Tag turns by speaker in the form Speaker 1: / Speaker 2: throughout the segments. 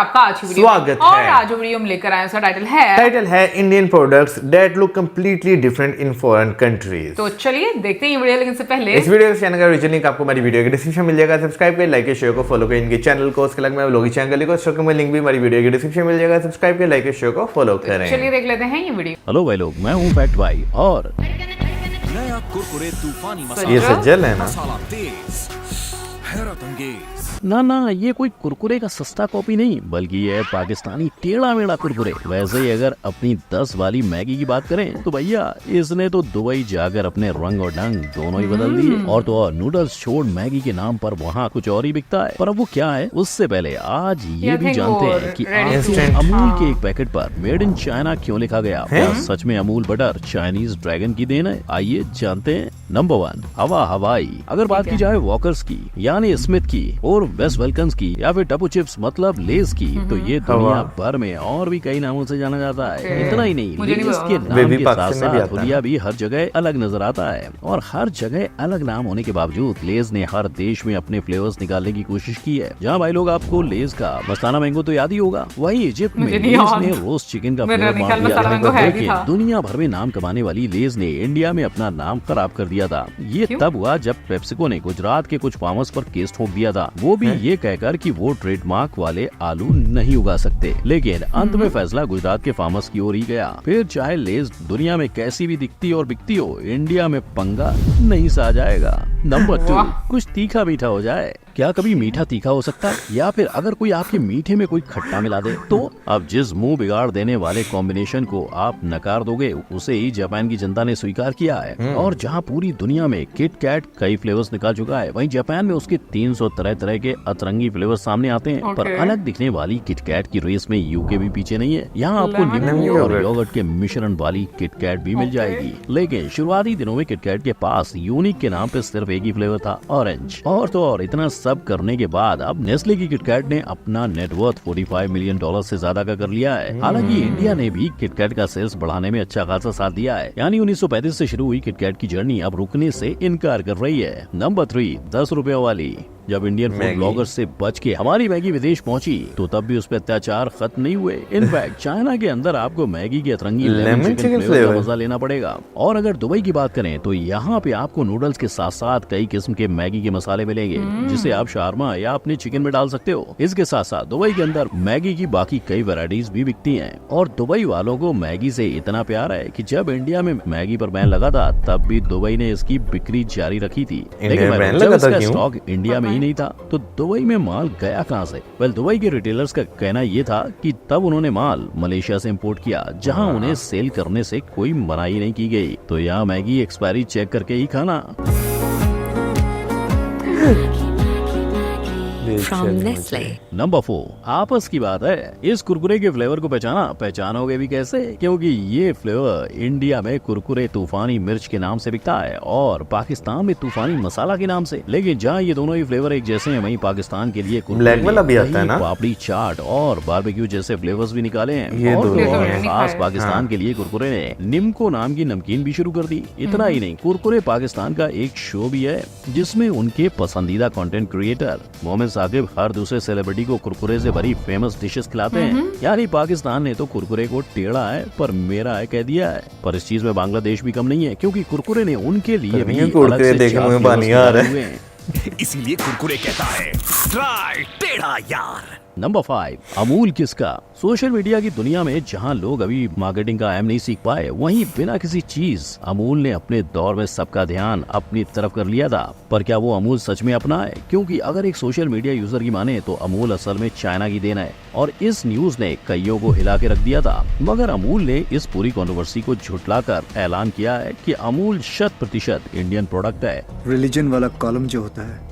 Speaker 1: आपका आज की वीडियो
Speaker 2: स्वागत
Speaker 1: और
Speaker 2: है।
Speaker 1: आज जो वीडियो हम लेकर आए उसका टाइटल है
Speaker 2: Indian products that look completely different in foreign countries.
Speaker 1: तो चलिए देखते हैं ये वीडियो, लेकिन इससे पहले
Speaker 2: इस वीडियो के चैनल का ओरिजिनल लिंक आपको हमारी वीडियो के डिस्क्रिप्शन मिल जाएगा। सब्सक्राइब करें, लाइक करें, शेयर को फॉलो करें इनके चैनल को। उसके अलग मैं लोगी चैनल को इसका लिंक भी हमारी वीडियो के डिस्क्रिप्शन मिल जाएगा। सब्सक्राइब करें, लाइक करें, शेयर को फॉलो करें।
Speaker 1: चलिए देख लेते हैं ये वीडियो।
Speaker 3: हेलो भाई लोग, मैं हूँ फैक्ट भाई और
Speaker 4: नया कुरकुरे तूफानी मसाला,
Speaker 2: ये सज्जल है ना?
Speaker 4: मसाला तेज हैरत अंगेज।
Speaker 3: ना ये कोई कुरकुरे का सस्ता कॉपी नहीं, बल्कि ये है पाकिस्तानी टेढ़ा मेढ़ा कुरकुरे। वैसे ही अगर अपनी 10 वाली मैगी की बात करें तो भैया इसने तो दुबई जाकर अपने रंग और ढंग दोनों ही बदल दिए। और तो और नूडल्स छोड़ मैगी के नाम पर वहाँ कुछ और ही बिकता है। पर अब वो क्या है, उससे पहले आज ये भी जानते हैं कि
Speaker 2: Instant।
Speaker 3: अमूल के एक पैकेट पर मेड इन चाइना क्यों लिखा गया। क्या सच में अमूल बटर चाइनीज ड्रैगन की देन है? आइए जानते हैं। नंबर 1, हवा हवाई। अगर बात की जाए वॉकर्स की यानी स्मिथ की और वेस्ट वेलकम्स की या फिर टपू चिप्स मतलब लेस की, तो ये दुनिया भर में और भी कई नामों से जाना जाता है। इतना ही नहीं, लेस के नाम के साथ साथ हुलिया भी हर जगह अलग नजर आता है। और हर जगह अलग नाम होने के बावजूद लेस ने हर देश में अपने फ्लेवर्स निकालने की कोशिश की है। जहाँ भाई लोग आपको लेस का मस्ताना मैंगो तो याद ही होगा, वही इजिप्ट में लेस ने रोस्ट चिकन का फ्लेवर बांट दिया। लेकिन दुनिया भर में नाम कमाने वाली लेस ने इंडिया में अपना नाम खराब कर दिया था। ये तब हुआ जब पेप्सिको ने गुजरात के कुछ फार्मर्स पर केस ठोक दिया था, वो भी ये कहकर कि वो ट्रेडमार्क वाले आलू नहीं उगा सकते। लेकिन अंत में फैसला गुजरात के फार्मर्स की ओर ही गया। फिर चाहे लेस दुनिया में कैसी भी दिखती और बिकती हो, इंडिया में पंगा नहीं सा जाएगा। नंबर 2, कुछ तीखा मीठा हो जाए। क्या कभी मीठा तीखा हो सकता है? या फिर अगर कोई आपके मीठे में कोई खट्टा मिला दे तो? अब जिस मुंह बिगाड़ देने वाले कॉम्बिनेशन को आप नकार दोगे, उसे ही जापान की जनता ने स्वीकार किया है। और जहां पूरी दुनिया में किट कैट कई फ्लेवर्स निकाल चुका है, वहीं जापान में उसके 300 तरह तरह के अतरंगी फ्लेवर सामने आते हैं। पर अलग दिखने वाली किट कैट की रेस में यूके भी पीछे नहीं है। यहाँ आपको नींबू और योगर्ट के मिश्रण वाली किट कैट भी मिल जाएगी। लेकिन शुरुआती दिनों में किट कैट के पास यूनिक के नाम पे सिर्फ एक ही फ्लेवर था, ऑरेंज। और तो और इतना सब करने के बाद अब नेस्ले की किटकैट ने अपना नेटवर्थ $45 मिलियन से ज्यादा का कर लिया है। हालांकि इंडिया ने भी किटकैट का सेल्स बढ़ाने में अच्छा खासा साथ दिया है। यानी 1935 से शुरू हुई किटकैट की जर्नी अब रुकने से इनकार कर रही है। नंबर 3, 10 रुपए वाली। जब इंडियन फूड ब्लॉगर से बच के हमारी मैगी विदेश पहुंची, तो तब भी उस पर अत्याचार खत्म नहीं हुए। इनफैक्ट चाइना के अंदर आपको मैगी के अतरंगी लेमन चिकन फ्लेवर का मजा लेना पड़ेगा। और अगर दुबई की बात करें तो यहाँ पे आपको नूडल्स के साथ साथ कई किस्म के मैगी के मसाले मिलेंगे, जिसे आप शारमा या अपने चिकन में डाल सकते हो। इसके साथ साथ दुबई के अंदर मैगी की बाकी कई वैरायटीज भी बिकती हैं। और दुबई वालों को मैगी से इतना प्यार है कि जब इंडिया में मैगी पर बैन लगा था, तब भी दुबई ने इसकी बिक्री जारी रखी थी। लेकिन जब इसका स्टॉक इंडिया में ही नहीं था, तो दुबई में माल गया कहां से? दुबई के रिटेलर्स का कहना ये था कि तब उन्होंने माल मलेशिया से इंपोर्ट किया, जहां उन्हें सेल करने से कोई मनाही नहीं की गई। तो यहाँ मैगी एक्सपायरी चेक करके ही खाना।
Speaker 5: From Nestle।
Speaker 3: नंबर 4, आपस की बात है। इस कुरकुरे के फ्लेवर को पहचानोगे भी कैसे? क्योंकि ये फ्लेवर इंडिया में कुरकुरे तूफानी मिर्च के नाम से बिकता है और पाकिस्तान में तूफानी मसाला के नाम से। लेकिन जहाँ ये दोनों ही फ्लेवर एक जैसे हैं, वहीं पाकिस्तान के लिए
Speaker 2: ब्लैक वाला भी आता है ना?
Speaker 3: पापड़ी चाट और बारबेक्यू जैसे फ्लेवर्स भी निकाले हैं।
Speaker 2: ये
Speaker 3: और
Speaker 2: दोनों
Speaker 3: तो और
Speaker 2: हैं।
Speaker 3: खास पाकिस्तान के लिए कुरकुरे ने निम्को नाम की नमकीन भी शुरू कर दी। इतना ही नहीं, कुरकुरे पाकिस्तान का एक शो भी है, जिसमें उनके पसंदीदा कंटेंट क्रिएटर मोहम्मद साकिब हर दूसरे सेलिब्रिटी को कुरकुरे से भरी फेमस डिशेस खिलाते हैं। यानी पाकिस्तान ने तो कुरकुरे को टेढ़ा है पर मेरा है कह दिया है। पर इस चीज में बांग्लादेश भी कम नहीं है, क्योंकि कुरकुरे ने उनके लिए भी अलग से
Speaker 2: देखने में पानी आ रहा है।
Speaker 4: इसीलिए कुरकुरे कहता है ट्राई टेढ़ा यार।
Speaker 3: नंबर 5, अमूल किसका? सोशल मीडिया की दुनिया में जहां लोग अभी मार्केटिंग का अहम नहीं सीख पाए, वहीं बिना किसी चीज अमूल ने अपने दौर में सबका ध्यान अपनी तरफ कर लिया था। पर क्या वो अमूल सच में अपना है? क्योंकि अगर एक सोशल मीडिया यूजर की माने तो अमूल असल में चाइना की देन है। और इस न्यूज ने कईयों को हिला के रख दिया था। मगर अमूल ने इस पूरी कंट्रोवर्सी को झुठलाकर ऐलान किया है कि अमूल 100% इंडियन प्रोडक्ट है।
Speaker 6: रिलीजन वाला कॉलम जो होता है,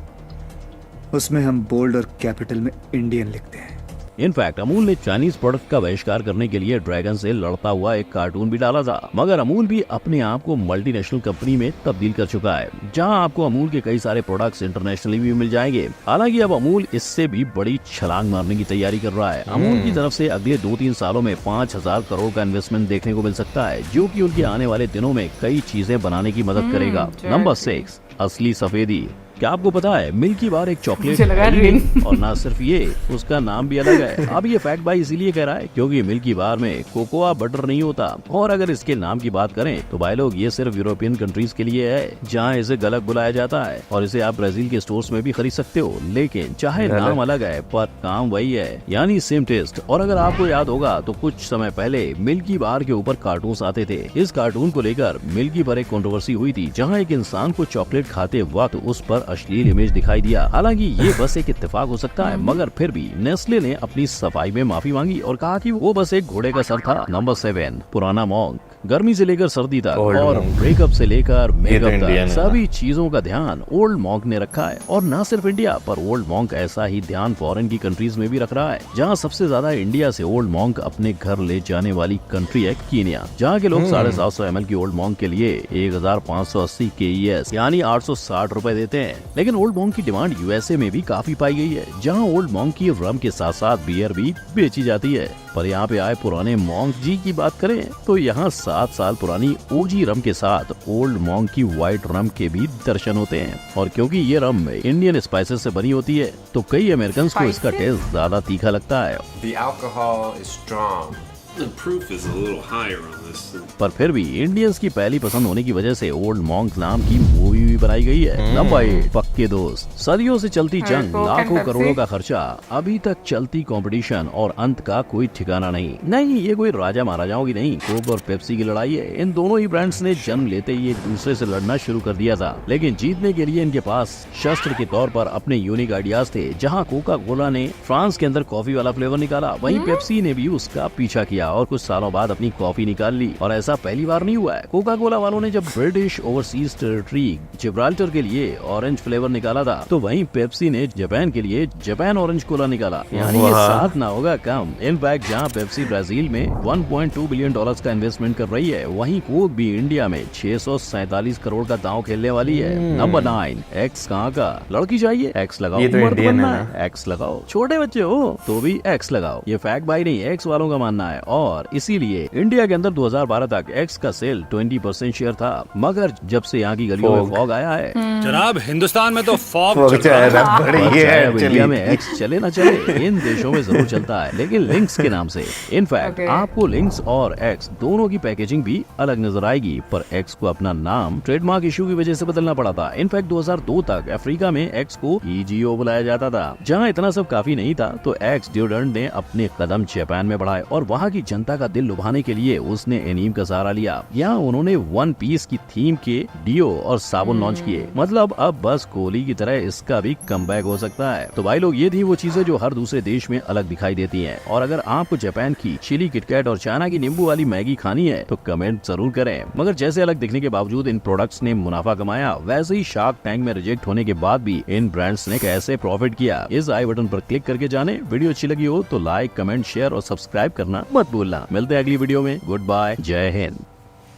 Speaker 6: उसमें हम बोल्ड और कैपिटल में इंडियन लिखते हैं।
Speaker 3: इनफैक्ट अमूल ने चाइनीज प्रोडक्ट का बहिष्कार करने के लिए ड्रैगन से लड़ता हुआ एक कार्टून भी डाला था। मगर अमूल भी अपने आप को मल्टीनेशनल कंपनी में तब्दील कर चुका है, जहां आपको अमूल के कई सारे प्रोडक्ट्स इंटरनेशनली भी मिल जाएंगे। हालांकि अब अमूल इससे भी बड़ी छलांग मारने की तैयारी कर रहा है। अमूल की तरफ से अगले 2-3 सालों में 5,000 करोड़ का इन्वेस्टमेंट देखने को मिल सकता है, जो कि उनके आने वाले दिनों में कई चीजें बनाने की मदद करेगा। नंबर 6, असली सफेदी। क्या आपको पता है मिल्की बार एक चॉकलेट
Speaker 1: मुझे लगा
Speaker 3: है ही
Speaker 1: ग्रीन।
Speaker 3: नहीं, और ना सिर्फ ये, उसका नाम भी अलग है। अब ये फैक्ट भाई इसीलिए कह रहा है क्योंकि मिल्की बार में कोकोआ बटर नहीं होता। और अगर इसके नाम की बात करें तो भाई लोग ये सिर्फ यूरोपियन कंट्रीज के लिए है जहाँ इसे गलत बुलाया जाता है, और इसे आप ब्राजील के स्टोर्स में भी खरीद सकते हो। लेकिन चाहे नाम अलग है पर काम वही है, यानी सेम टेस्ट। और अगर आपको याद होगा तो कुछ समय पहले मिल्की बार के ऊपर कार्टून आते थे। इस कार्टून को लेकर मिल्की पर एक कंट्रोवर्सी हुई थी जहाँ एक इंसान को चॉकलेट खाते वक्त उस पर अश्लील इमेज दिखाई दिया। हालांकि ये बस एक इत्तेफाक हो सकता है, मगर फिर भी नेस्ले ने अपनी सफाई में माफी मांगी और कहा कि वो बस एक घोड़े का सर था। नंबर 7, पुराना मॉन्क। गर्मी से लेकर सर्दी तक
Speaker 2: Old
Speaker 3: और
Speaker 2: monk।
Speaker 3: ब्रेकअप से लेकर मेकअप
Speaker 2: इंडियन है
Speaker 3: तक
Speaker 2: ना।
Speaker 3: सभी चीजों का ध्यान ओल्ड मॉन्क ने रखा है। और न सिर्फ इंडिया पर ओल्ड मॉन्क ऐसा ही ध्यान फॉरेन की कंट्रीज में भी रख रहा है, जहाँ सबसे ज्यादा इंडिया से ओल्ड मॉन्क अपने घर ले जाने वाली कंट्री है कीनिया, जहाँ के लोग 750 ml की ओल्ड मॉन्क के लिए 1580 KES यानी 860 रुपए देते हैं। लेकिन ओल्ड मॉन्क की डिमांड यूएसए में भी काफी पाई गई है, जहाँ ओल्ड मॉन्क की रम के साथ साथ बियर भी बेची जाती है। पर यहाँ पे आए पुराने मॉन्क जी की बात करें तो यहाँ 7 साल पुरानी ओजी रम के साथ ओल्ड मॉन्क की व्हाइट रम के भी दर्शन होते हैं। और क्योंकि ये रम इंडियन स्पाइसेस से बनी होती है तो कई अमेरिकन को इसका टेस्ट ज्यादा तीखा लगता है।
Speaker 5: The alcohol is strong.
Speaker 7: The proof is a little higher on this.
Speaker 3: पर फिर भी इंडियंस की पहली पसंद होने की वजह से ओल्ड मॉन्क नाम की मूवी भी बनाई गई है। नंबर 8, पक्के दोस्त। सदियों से चलती जंग,
Speaker 1: Coke and
Speaker 3: लाखों
Speaker 1: Pepsi।
Speaker 3: करोड़ों का खर्चा, अभी तक चलती कंपटीशन और अंत का कोई ठिकाना नहीं, ये कोई राजा महाराजाओं की नहीं, कोक और पेप्सी की लड़ाई है। इन दोनों ही ब्रांड्स ने जन्म लेते ही एक दूसरे से लड़ना शुरू कर दिया था, लेकिन जीतने के लिए इनके पास शस्त्र के तौर पर अपने यूनिक आइडियाज थे। जहाँ कोका कोला ने फ्रांस के अंदर कॉफी वाला फ्लेवर निकाला, वहीं पेप्सी ने भी उसका पीछा किया और कुछ सालों बाद अपनी कॉफी निकाल ली। और ऐसा पहली बार नहीं हुआ है। कोका कोला वालों ने जब ब्रिटिश ओवरसीज टेरिटरी जिब्राल्टर के लिए ऑरेंज फ्लेवर निकाला था, तो वहीं पेप्सी ने जापान के लिए जापान ऑरेंज कोला निकाला, यानी ये साथ ना होगा कम। इनफैक्ट जहां पेप्सी ब्राजील में $1.2 बिलियन का इन्वेस्टमेंट कर रही है, वहीं कोक भी इंडिया में 647 करोड़ का दांव खेलने वाली है। नंबर 9, एक्स कहाँ का? लड़की चाहिए एक्स लगाओ,
Speaker 2: ये तो
Speaker 3: मर्द
Speaker 2: इंडियन
Speaker 3: बनना
Speaker 2: है
Speaker 3: है एक्स लगाओ, छोटे बच्चे हो तो भी एक्स लगाओ। ये फैक्ट भाई नहीं, एक्स वालों का मानना है। और इसीलिए इंडिया के अंदर 2012 तक एक्स का सेल 20% शेयर था, मगर जब से यहाँ की गलियों में फॉग आया है,
Speaker 7: जनाब हिंदुस्तान में तो फॉग
Speaker 2: वो
Speaker 7: चल
Speaker 2: चाहे
Speaker 7: रहा है।
Speaker 2: रब बड़ी
Speaker 3: और
Speaker 2: है
Speaker 3: चाहे अब इंडिया
Speaker 2: actually।
Speaker 3: में एक्स चले ना चले, इन देशों में जरूर चलता है, लेकिन लिंक्स के नाम से। In fact
Speaker 1: Okay।
Speaker 3: आपको लिंक्स और एक्स दोनों की पैकेजिंग भी अलग नजर आएगी, पर एक्स को अपना नाम ट्रेडमार्क इशू की वजह से बदलना पड़ा था। इनफैक्ट 2002 तक अफ्रीका में एक्स को EGO बुलाया जाता था। जहाँ इतना सब काफी नहीं था तो एक्स डिओड्रेंट ने अपने कदम जापान में बढ़ाए और वहाँ की जनता का दिल लुभाने के लिए उसने एनीम का सहारा लिया। यहाँ उन्होंने वन पीस की थीम के डिओ और साबुन लॉन्च किए। मतलब अब बस कोहली की तरह इसका भी कमबैक हो सकता है। तो भाई लोग, ये थी वो चीजें जो हर दूसरे देश में अलग दिखाई देती हैं। और अगर आपको जापान की चिली किटकैट और चाइना की नींबू वाली मैगी खानी है तो कमेंट जरूर करें। मगर जैसे अलग दिखने के बावजूद इन प्रोडक्ट्स ने मुनाफा कमाया, वैसे ही शार्क टैंक में रिजेक्ट होने के बाद भी इन ब्रांड्स ने कैसे प्रॉफिट किया, इस आई बटन पर क्लिक करके जाने। वीडियो अच्छी लगी हो तो लाइक, कमेंट, शेयर और सब्सक्राइब करना मत भूलना। मिलते हैं अगली वीडियो में। गुड बाय, जय हिंद।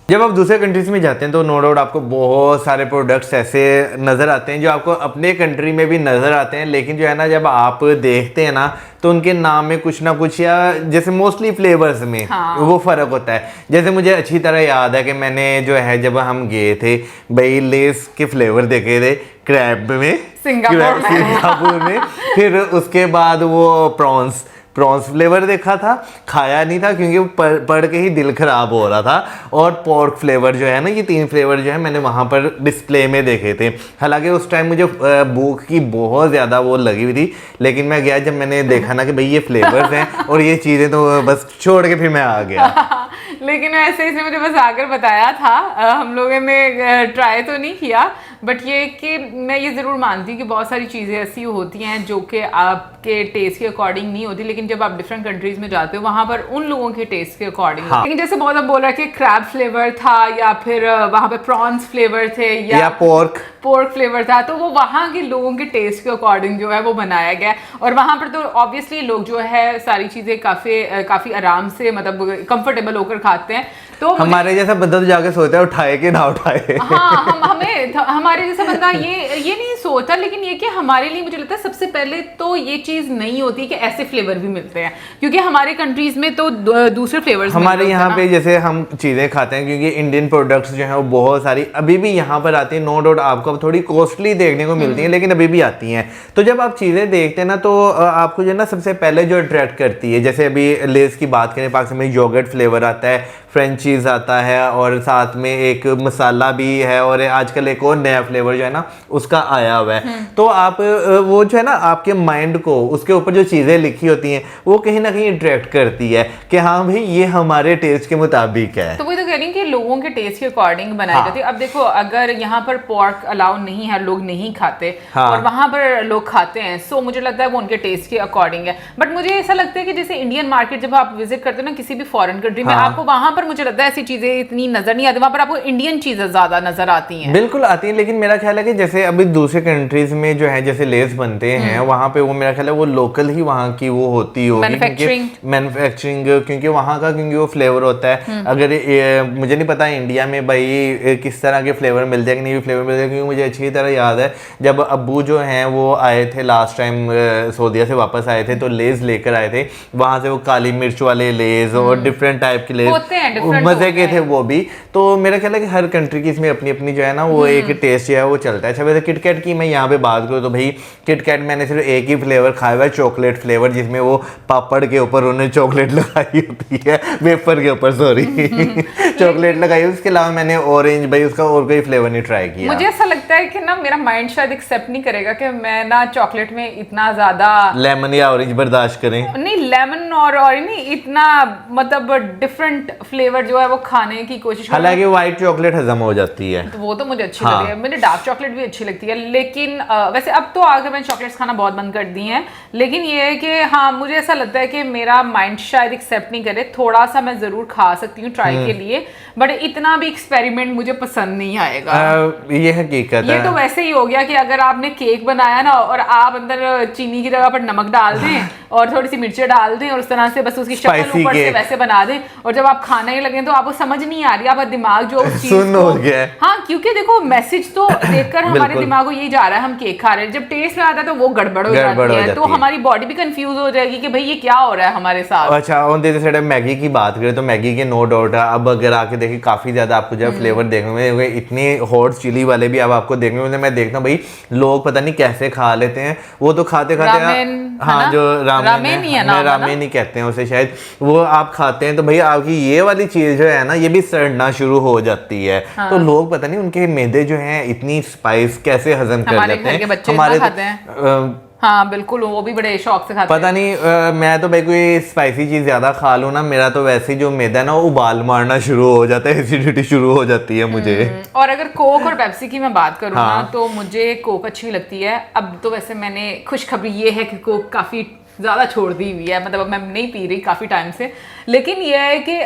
Speaker 2: जब आप दूसरे कंट्रीज में जाते हैं तो नो डाउट आपको बहुत सारे प्रोडक्ट्स ऐसे नज़र आते हैं जो आपको अपने कंट्री में भी नज़र आते हैं, लेकिन जो है ना जब आप देखते हैं ना तो उनके नाम में कुछ ना कुछ, या जैसे मोस्टली फ्लेवर्स में वो फ़र्क होता है। जैसे मुझे अच्छी तरह याद है कि मैंने जो है जब हम गए थे भाई लेस के फ्लेवर देखे थे क्रैब में सिंगापुर में, फिर उसके बाद वो प्रॉन्स फ्लेवर देखा था, खाया नहीं था क्योंकि पढ़ के ही दिल खराब हो रहा था। और पोर्क फ्लेवर जो है ना, ये 3 फ्लेवर जो है मैंने वहाँ पर डिस्प्ले में देखे थे। हालांकि उस टाइम मुझे भूख की बहुत ज़्यादा वो लगी हुई थी, लेकिन मैं गया जब मैंने देखा ना कि भाई ये फ्लेवर्स हैं और ये चीज़ें, तो बस छोड़ के फिर मैं आ गया।
Speaker 1: लेकिन ऐसे इसने मुझे बस आकर बताया था, हम लोगों ने ट्राई तो नहीं किया, बट ये कि मैं ये ज़रूर मानती हूँ कि बहुत सारी चीज़ें ऐसी होती हैं जो कि आपके टेस्ट के अकॉर्डिंग नहीं होती, लेकिन जब आप डिफरेंट कंट्रीज में जाते हो वहाँ पर उन लोगों के टेस्ट के अकॉर्डिंग। लेकिन जैसे बहुत अब बोल रहा है कि क्रैब फ्लेवर था, या फिर वहाँ पे प्रॉन्स फ्लेवर थे, या पोर्क फ्लेवर था, तो वो वहाँ के लोगों के टेस्ट के अकॉर्डिंग जो है वो बनाया गया। और वहाँ पर तो ऑब्वियसली लोग जो है सारी चीज़ें काफ़ी आराम से, मतलब कंफर्टेबल होकर खाते हैं। तो
Speaker 2: हमारे जैसा बंदा तो जाके सोचता है उठाए कि ना उठाए।
Speaker 1: हाँ, हमारी हमारे जैसा बंदा ये नहीं सोचता, लेकिन ये कि हमारे लिए मुझे लगता है सबसे पहले तो ये चीज नहीं होती कि ऐसे फ्लेवर भी मिलते हैं, क्योंकि हमारे कंट्रीज में तो दूसरे फ्लेवर्स
Speaker 2: हमारे यहाँ पे जैसे हम चीज़ें खाते हैं, क्योंकि इंडियन प्रोडक्ट्स जो हैं वो बहुत सारी अभी भी यहाँ पर आती हैं, नो डाउट आपको अब थोड़ी कॉस्टली देखने को मिलती हैं, लेकिन अभी भी आती हैं। तो जब आप चीज़ें देखते हैं ना, तो आपको जो है ना सबसे पहले जो अट्रैक्ट करती है, जैसे अभी लेस की बात करें, पाकिस्तान में योगर्ट फ्लेवर आता है, फ्रेंच चीज़ आता है, और साथ में एक मसाला भी है, और आजकल एक और नया फ्लेवर जो है ना उसका आया हुआ है। तो आप वो जो है ना आपके माइंड को उसके ऊपर जो चीज़ें लिखी होती हैं वो कहीं ना कहीं अट्रैक्ट करती है कि हाँ भाई ये हमारे टेस्ट के मुताबिक है।
Speaker 1: तो वही तो कह रही हूँ कि लोगों के टेस्ट के अकॉर्डिंग बनाई
Speaker 2: हाँ।
Speaker 1: जाती है। अब देखो, अगर यहाँ पर पोर्क अलाउ नहीं है, लोग नहीं खाते,
Speaker 2: हाँ।
Speaker 1: और वहां पर लोग खाते हैं, सो मुझे लगता है वो उनके टेस्ट के अकॉर्डिंग है। बट मुझे ऐसा लगता है कि जैसे इंडियन मार्केट जब आप विजिट करते हो ना किसी भी फॉरेन कंट्री में,
Speaker 2: हाँ।
Speaker 1: आपको वहां पर मुझे लगता है ऐसी चीजें इतनी नजर नहीं आती, वहां पर आपको इंडियन चीजें ज्यादा नजर आती हैं।
Speaker 2: बिल्कुल आती है, लेकिन मेरा ख्याल है कि जैसे अभी दूसरे कंट्रीज में जो है जैसे लेस बनते हैं वहाँ पे, वो मेरा ख्याल है वो लोकल ही वहाँ की वो होती होगी, मैन्युफैक्चरिंग, क्योंकि वहाँ का क्योंकि वो फ्लेवर होता है। अगर मुझे नहीं पता इंडिया में भाई किस तरह के फ्लेवर मिलते हैं कि नहीं फ्लेवर मिलते हैं, क्योंकि मुझे अच्छी तरह याद है जब अब्बू जो हैं वो आए थे लास्ट टाइम सऊदीया से वापस आए थे, तो लेस लेकर आए थे वहाँ से, वो काली मिर्च वाले लेस और डिफरेंट टाइप के लेस मजे के थे वो भी। तो मेरा ख्याल है कि हर कंट्री की इसमें अपनी अपनी जो है ना वो एक टेस्ट जो है वो चलता है। अच्छा वैसे किटकैट की मैं यहाँ पे बात करूँ तो भाई किटकैट मैंने सिर्फ एक ही फ्लेवर खाया हुआ है, चॉकलेट फ्लेवर, जिसमें वो पापड़ के ऊपर उन्होंने चॉकलेट लगाई होती है, वेफर के ऊपर, सॉरी चॉकलेट लगाई। उसके अलावा मैंने ऑरेंज भाई उसका और कोई फ्लेवर नहीं ट्राई किया।
Speaker 1: मुझे ऐसा लगता है कि ना मेरा माइंड शायद एक्सेप्ट नहीं करेगा कि मैं ना चॉकलेट में इतना ज्यादा
Speaker 2: लेमन या ऑरेंज बर्दाश्त करें।
Speaker 1: नहीं, लेमन और ऑरेंज नहीं, इतना मतलब डिफरेंट फ्लेवर जो है वो खाने की कोशिश करूं।
Speaker 2: हालांकि व्हाइट चॉकलेट हजम हो जाती है,
Speaker 1: तो वो तो मुझे अच्छी
Speaker 2: हाँ।
Speaker 1: लगती है, मुझे डार्क चॉकलेट भी अच्छी लगती है, लेकिन वैसे अब तो आकर मैंने चॉकलेट्स खाना बहुत बंद कर दी हैं। लेकिन ये है कि हाँ, मुझे ऐसा लगता है कि मेरा माइंड शायद एक्सेप्ट नहीं करे, थोड़ा सा मैं जरूर खा सकती हूँ ट्राई के लिए, बट इतना भी एक्सपेरिमेंट मुझे पसंद नहीं आएगा।
Speaker 2: ये हकीकत है।
Speaker 1: ये तो वैसे ही हो गया कि अगर आपने केक बनाया ना और आप अंदर चीनी की जगह पर नमक डाल दें और थोड़ी सी मिर्चें डाल दें और उस तरह से बस उसकी शक्ल ऊपर से वैसे बना दें, और जब आप खाने लगे तो आपको समझ नहीं आ रही, आपका दिमाग जो उस चीज
Speaker 2: सुन्न हो गया है।
Speaker 1: हाँ, क्योंकि देखो मैसेज तो देखकर हमारे दिमाग को यही जा रहा है हम केक खा रहे हैं, जब टेस्ट में आता है तो वो गड़बड़ हो जाती है, तो हमारी बॉडी भी कंफ्यूज हो जाएगी कि भाई ये क्या हो रहा है हमारे साथ।
Speaker 2: अच्छा, ऑन द साइड मैगी की बात करें तो मैगी के नो डाउट है, अब अगर आके देखिए काफी ज्यादा आपको जब फ्लेवर देखने में मिलेंगे, इतने हॉट चिली वाले भी अब आपको देखने में मिलते हैं। मैं देखता हूँ भाई लोग पता नहीं कैसे खा लेते हैं, वो तो खाते हाँ जो रामेन है, रामेन ही कहते हैं उसे शायद, वो आप खाते हैं तो भाई आपकी ये वाली चीज जो है ना ये भी सड़ना शुरू हो जाती है।
Speaker 1: हाँ।
Speaker 2: तो लोग पता नहीं उनके मैदे जो हैं इतनी स्पाइस कैसे हजम कर लेते हैं।
Speaker 1: हमारे खाते हैं हाँ बिल्कुल, वो भी बड़े शौक से खाते
Speaker 2: पता नहीं मैं तो भाई कोई स्पाइसी चीज ज्यादा खा लूँ ना, मेरा तो वैसे ही जो मैदा है ना वो उबाल मारना शुरू हो जाता है, एसिडिटी शुरू हो जाती है मुझे।
Speaker 1: और अगर कोक और पेप्सी की मैं बात करूँ
Speaker 2: हाँ।
Speaker 1: ना तो मुझे कोक अच्छी लगती है। अब तो वैसे मैंने खुशखबरी ये है कि कोक काफी ज़्यादा छोड़ दी हुई है, मतलब अब मैं नहीं पी रही काफ़ी टाइम से। लेकिन यह है कि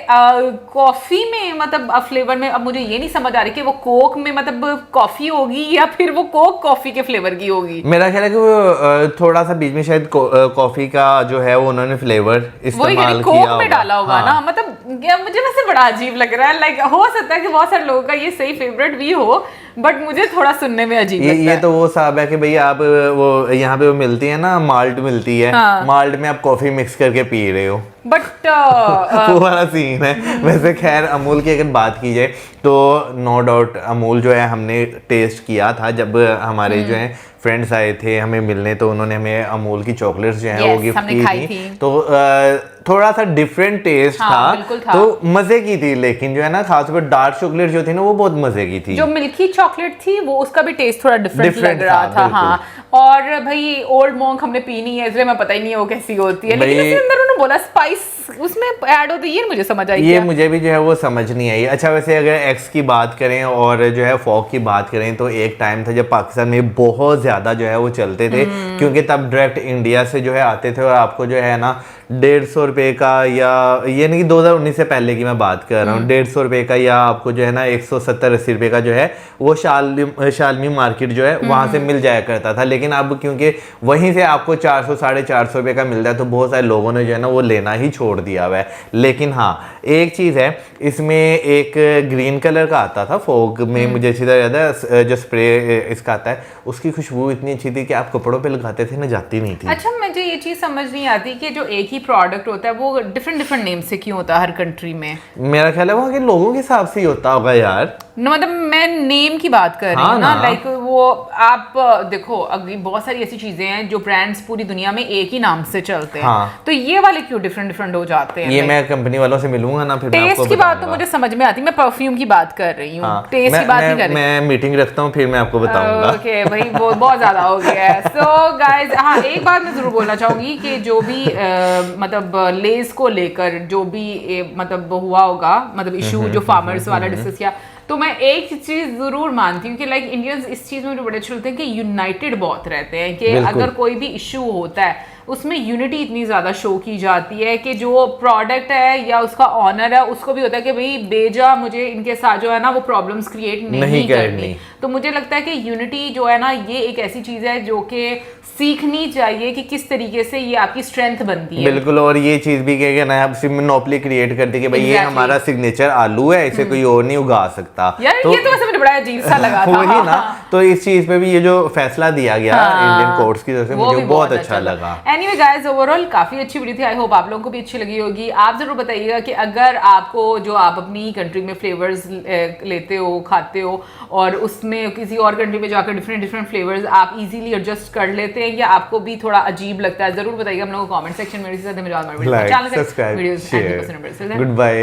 Speaker 1: कॉफ़ी में मतलब अब फ्लेवर में अब मुझे ये नहीं समझ आ रही कि वो कोक में मतलब कॉफ़ी होगी या फिर वो कोक कॉफ़ी के फ्लेवर की होगी।
Speaker 2: मेरा ख्याल है कि वो थोड़ा सा बीच में शायद कॉफ़ी का जो है वो उन्होंने फ्लेवर इस्तेमाल किया
Speaker 1: कोक में डाला होगा ना, मतलब मुझे वैसे बड़ा अजीब लग रहा है। लाइक हो सकता है कि बहुत सारे लोगों का ये सही फेवरेट भी हो, बट मुझे थोड़ा सुनने में अजीब लगता है।
Speaker 2: ये तो वो साहब है कि भाई आप वो यहाँ पे वो मिलती है ना, माल्ट मिलती है, हाँ। माल्ट में आप कॉफी मिक्स करके पी रहे हो,
Speaker 1: बट
Speaker 2: वो वाला सीन है। वैसे खैर अमूल की अगर बात की जाए तो नो डाउट अमूल जो है हमने टेस्ट किया था जब हमारे जो है फ्रेंड्स आए थे हमें मिलने, तो उन्होंने हमें अमूल की चॉकलेट्स जो है वो गिफ्ट की थी। तो थोड़ा सा डिफरेंट टेस्ट था, तो मजे की थी। लेकिन जो है ना खासकर डार्क चॉकलेट जो थी ना वो बहुत मजे की थी।
Speaker 1: जो मिल्की चॉकलेट थी वो उसका भी टेस्ट थोड़ा डिफरेंट लग रहा था। हाँ, और भाई ओल्ड मॉन्क हमने पी नहीं है इसलिए मैं पता ही नहीं है वो कैसी होती है, लेकिन उसके अंदर उन्होंने बोला स्पाइस उसमें ऐड होती है, ये मुझे समझ आई।
Speaker 2: ये मुझे भी जो है वो समझ नहीं आई। अच्छा वैसे अगर एक्स की बात करें और जो है फॉग की बात करें तो एक टाइम था जब पाकिस्तान में बहुत ज्यादा जो है वो चलते थे, क्योंकि तब डायरेक्ट इंडिया से जो है आते थे और आपको जो है ना 150 रुपए का, या ये नहीं कि 2019 से पहले की मैं बात कर रहा हूँ, 150 रुपए का, या आपको जो है ना 170-80 रुपए का जो है वो शालमी मार्केट जो है वहां से मिल जाया करता था। लेकिन अब क्योंकि वहीं से आपको 400-450 रुपए का मिलता है तो बहुत सारे लोगों ने जो है ना वो लेना ही छोड़ दिया हुआ है। लेकिन हाँ एक चीज़ है, इसमें एक ग्रीन कलर का आता था फोग में, मुझे अच्छी तरह याद है, जो स्प्रे इसका आता है उसकी खुशबू इतनी अच्छी थी कि आप कपड़ों पे लगाते थे ना, जाती नहीं थी।
Speaker 1: अच्छा, मुझे ये चीज समझ नहीं आती कि जो एक ही प्रोडक्ट होता है वो डिफरेंट नेम से क्यों होता है हर कंट्री में?
Speaker 2: मेरा ख्याल है वहाँ के लोगों के हिसाब से ही होता होगा यार।
Speaker 1: न, मतलब मैं नेम की बात कर रही हूँ ना, लाइक वो आप देखो अभी बहुत सारी ऐसी चीजें हैं जो ब्रांड्स पूरी दुनिया में एक ही नाम से चलते हैं।
Speaker 2: हाँ।
Speaker 1: तो ये वाले क्यों डिफरेंट हो जाते हैं?
Speaker 2: ये मैं कंपनी वालों से मिलूंगा ना, फिर मैं आपको
Speaker 1: टेस्ट की बात तो
Speaker 2: बताऊंगा।
Speaker 1: मुझे समझ में आती, मैं परफ्यूम की बात कर रही हूँ,
Speaker 2: हाँ,
Speaker 1: टेस्ट की बात नहीं कर रही।
Speaker 2: मैं मीटिंग रखता हूँ फिर मैं आपको बताऊंगा।
Speaker 1: ओके भाई, वो बहुत ज्यादा हो गया है। सो गाइस, हाँ एक बात मैं जरूर बोलना चाहूंगी कि जो भी मतलब लेस को लेकर जो भी मतलब हुआ होगा, मतलब इशू जो फार्मर्स वाला डिस्कस किया, तो मैं एक चीज जरूर मानती हूँ कि लाइक इंडियंस इस चीज में मुझे बड़े अच्छे लगते हैं कि यूनाइटेड बहुत रहते हैं, कि अगर कोई भी इशू होता है उसमें यूनिटी इतनी ज्यादा शो की जाती है कि जो प्रोडक्ट है या उसका ऑनर है उसको भी होता है कि भाई बेजा मुझे इनके साथ जो है ना वो प्रॉब्लम्स क्रिएट नहीं करनी। तो मुझे लगता है कि यूनिटी जो है ना ये एक ऐसी चीज है जो कि सीखनी चाहिए कि किस तरीके से ये आपकी स्ट्रेंथ बनती है।
Speaker 2: बिल्कुल, और ये चीज भी कि ना आप मोनोपोली क्रिएट कर दी कि भाई ये हमारा सिग्नेचर आलू है, इसे कोई और नहीं उगा सकता।
Speaker 1: यार तो, ये तो वैसे मुझे बड़ा अजीब सा लगा था।
Speaker 2: वही ना, तो इस चीज पे भी ये जो फैसला दिया गया इंडियन कोर्ट्स की तरफ से मुझे बहुत अच्छा लगा।
Speaker 1: एनीवे गाइस, ओवरऑल काफी अच्छी वीडियो थी, आई होप आप लोगों को भी अच्छी लगी होगी। आप जरूर बताइएगा कि अगर आपको जो आप अपनी कंट्री में फ्लेवर्स लेते हो, खाते हो, और उसमें किसी और कंट्री में जाकर डिफरेंट फ्लेवर्स आप इजीली एडजस्ट कर लेते हैं या आपको भी थोड़ा अजीब लगता है, जरूर बताइएगा हम लोगों को कमेंट सेक्शन में। इसी के साथ
Speaker 2: like, subscribe, share, good bye.